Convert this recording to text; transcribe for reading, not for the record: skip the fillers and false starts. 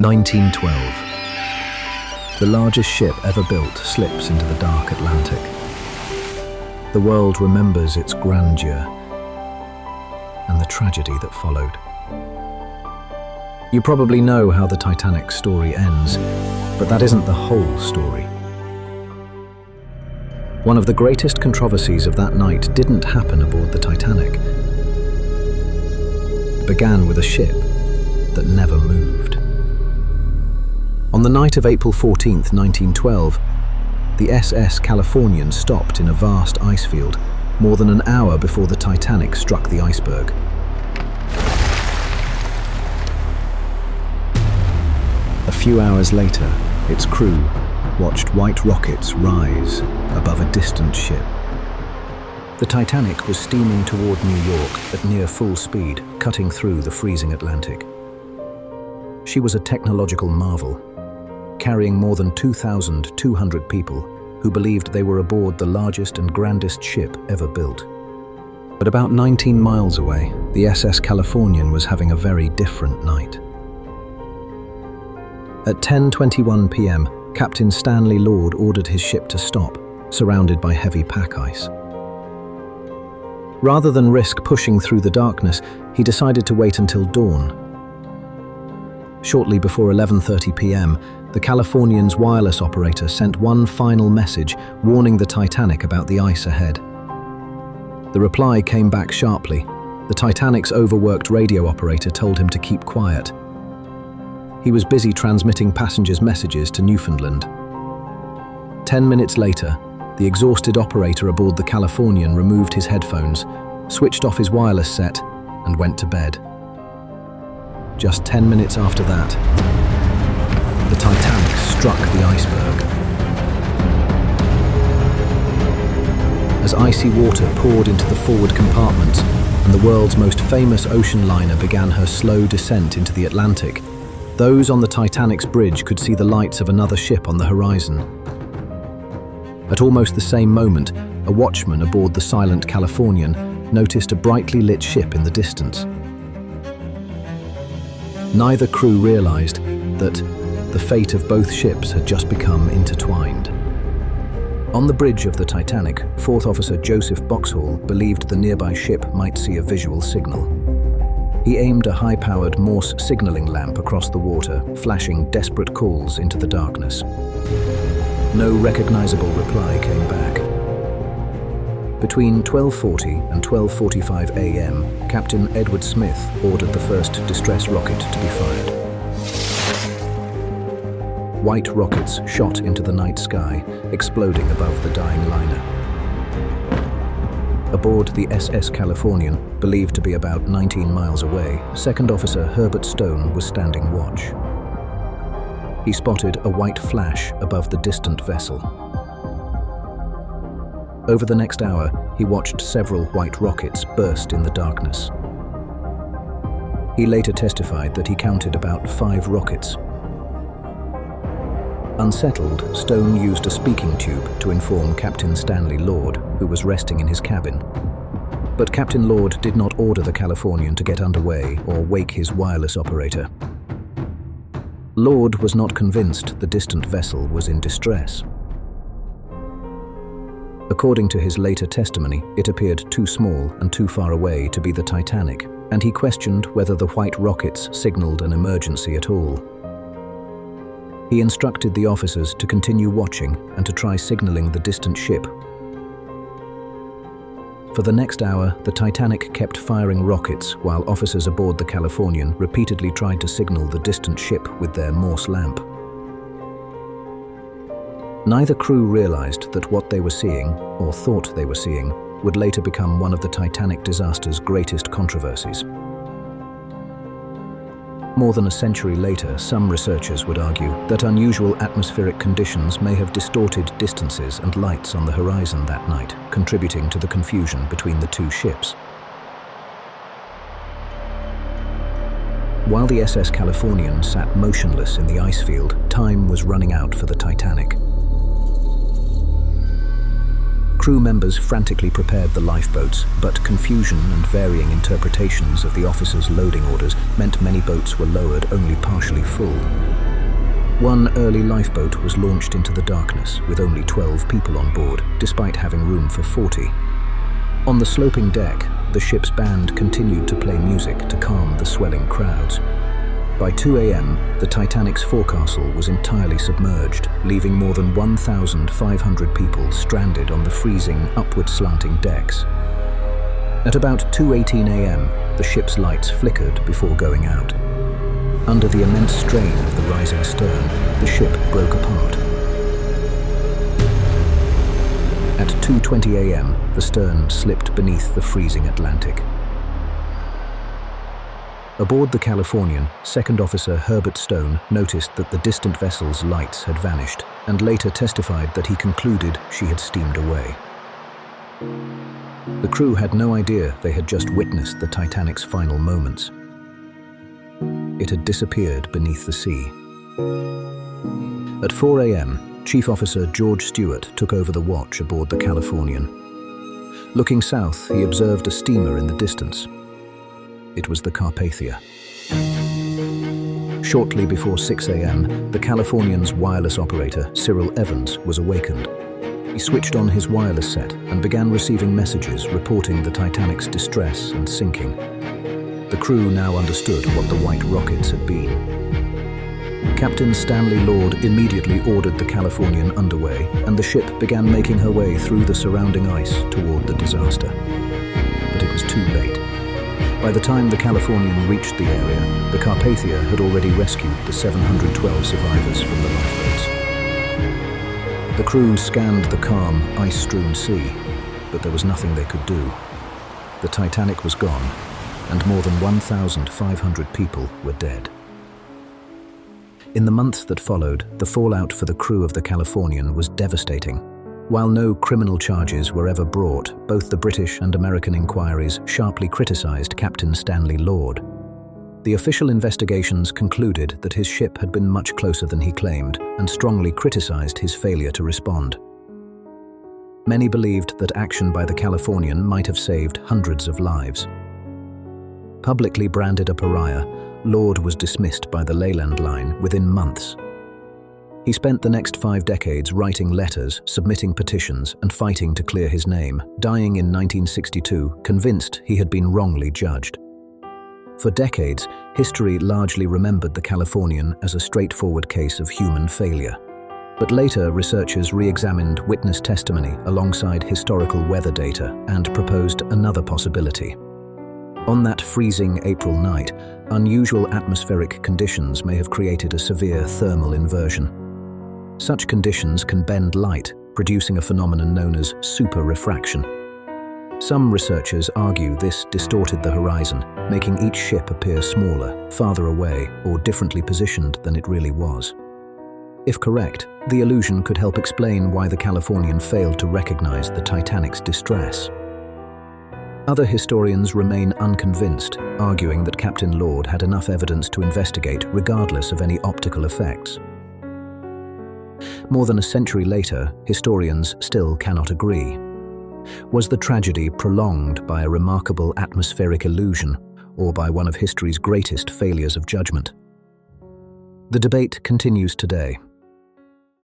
1912. The largest ship ever built slips into the dark Atlantic. The world remembers its grandeur and the tragedy that followed. You probably know how the Titanic story ends, but that isn't the whole story. One of the greatest controversies of that night didn't happen aboard the Titanic. It began with a ship that never moved. On the night of April 14th, 1912, the SS Californian stopped in a vast ice field more than an hour before the Titanic struck the iceberg. A few hours later, its crew watched white rockets rise above a distant ship. The Titanic was steaming toward New York at near full speed, cutting through the freezing Atlantic. She was a technological marvel, carrying more than 2,200 people who believed they were aboard the largest and grandest ship ever built. But about 19 miles away, the SS Californian was having a very different night. At 10:21 p.m., Captain Stanley Lord ordered his ship to stop, surrounded by heavy pack ice. Rather than risk pushing through the darkness, he decided to wait until dawn. Shortly before 11:30 p.m., the Californian's wireless operator sent one final message warning the Titanic about the ice ahead. The reply came back sharply. The Titanic's overworked radio operator told him to keep quiet. He was busy transmitting passengers' messages to Newfoundland. 10 minutes later, the exhausted operator aboard the Californian removed his headphones, switched off his wireless set, and went to bed. Just 10 minutes after that, the Titanic struck the iceberg. As icy water poured into the forward compartments and the world's most famous ocean liner began her slow descent into the Atlantic, those on the Titanic's bridge could see the lights of another ship on the horizon. At almost the same moment, a watchman aboard the silent Californian noticed a brightly lit ship in the distance. Neither crew realized that the fate of both ships had just become intertwined. On the bridge of the Titanic, 4th Officer Joseph Boxhall believed the nearby ship might see a visual signal. He aimed a high-powered Morse signaling lamp across the water, flashing desperate calls into the darkness. No recognizable reply came back. Between 12:40 and 12:45 a.m., Captain Edward Smith ordered the first distress rocket to be fired. White rockets shot into the night sky, exploding above the dying liner. Aboard the SS Californian, believed to be about 19 miles away, 2nd Officer Herbert Stone was standing watch. He spotted a white flash above the distant vessel. Over the next hour, he watched several white rockets burst in the darkness. He later testified that he counted about 5 rockets. Unsettled, Stone used a speaking tube to inform Captain Stanley Lord, who was resting in his cabin. But Captain Lord did not order the Californian to get underway or wake his wireless operator. Lord was not convinced the distant vessel was in distress. According to his later testimony, it appeared too small and too far away to be the Titanic, and he questioned whether the white rockets signaled an emergency at all. He instructed the officers to continue watching and to try signaling the distant ship. For the next hour, the Titanic kept firing rockets while officers aboard the Californian repeatedly tried to signal the distant ship with their Morse lamp. Neither crew realized that what they were seeing, or thought they were seeing, would later become one of the Titanic disaster's greatest controversies. More than a century later, some researchers would argue that unusual atmospheric conditions may have distorted distances and lights on the horizon that night, contributing to the confusion between the two ships. While the SS Californian sat motionless in the ice field, time was running out for the Titanic. Crew members frantically prepared the lifeboats, but confusion and varying interpretations of the officers' loading orders meant many boats were lowered only partially full. One early lifeboat was launched into the darkness with only 12 people on board, despite having room for 40. On the sloping deck, the ship's band continued to play music to calm the swelling crowds. By 2 a.m., the Titanic's forecastle was entirely submerged, leaving more than 1,500 people stranded on the freezing, upward-slanting decks. At about 2:18 a.m., the ship's lights flickered before going out. Under the immense strain of the rising stern, the ship broke apart. At 2:20 a.m., the stern slipped beneath the freezing Atlantic. Aboard the Californian, Second Officer Herbert Stone noticed that the distant vessel's lights had vanished, and later testified that he concluded she had steamed away. The crew had no idea they had just witnessed the Titanic's final moments. It had disappeared beneath the sea. At 4 a.m., Chief Officer George Stewart took over the watch aboard the Californian. Looking south, he observed a steamer in the distance. It was the Carpathia. Shortly before 6 a.m., the Californian's wireless operator, Cyril Evans, was awakened. He switched on his wireless set and began receiving messages reporting the Titanic's distress and sinking. The crew now understood what the white rockets had been. Captain Stanley Lord immediately ordered the Californian underway, and the ship began making her way through the surrounding ice toward the disaster. But it was too late. By the time the Californian reached the area, the Carpathia had already rescued the 712 survivors from the lifeboats. The crew scanned the calm, ice-strewn sea, but there was nothing they could do. The Titanic was gone, and more than 1,500 people were dead. In the months that followed, the fallout for the crew of the Californian was devastating. While no criminal charges were ever brought, both the British and American inquiries sharply criticized Captain Stanley Lord. The official investigations concluded that his ship had been much closer than he claimed, and strongly criticized his failure to respond. Many believed that action by the Californian might have saved hundreds of lives. Publicly branded a pariah, Lord was dismissed by the Leyland Line within months. He spent the next 5 decades writing letters, submitting petitions, and fighting to clear his name, dying in 1962, convinced he had been wrongly judged. For decades, history largely remembered the Californian as a straightforward case of human failure. But later, researchers re-examined witness testimony alongside historical weather data and proposed another possibility. On that freezing April night, unusual atmospheric conditions may have created a severe thermal inversion. Such conditions can bend light, producing a phenomenon known as super-refraction. Some researchers argue this distorted the horizon, making each ship appear smaller, farther away, or differently positioned than it really was. If correct, the illusion could help explain why the Californian failed to recognize the Titanic's distress. Other historians remain unconvinced, arguing that Captain Lord had enough evidence to investigate regardless of any optical effects. More than a century later, historians still cannot agree. Was the tragedy prolonged by a remarkable atmospheric illusion, or by one of history's greatest failures of judgment? The debate continues today,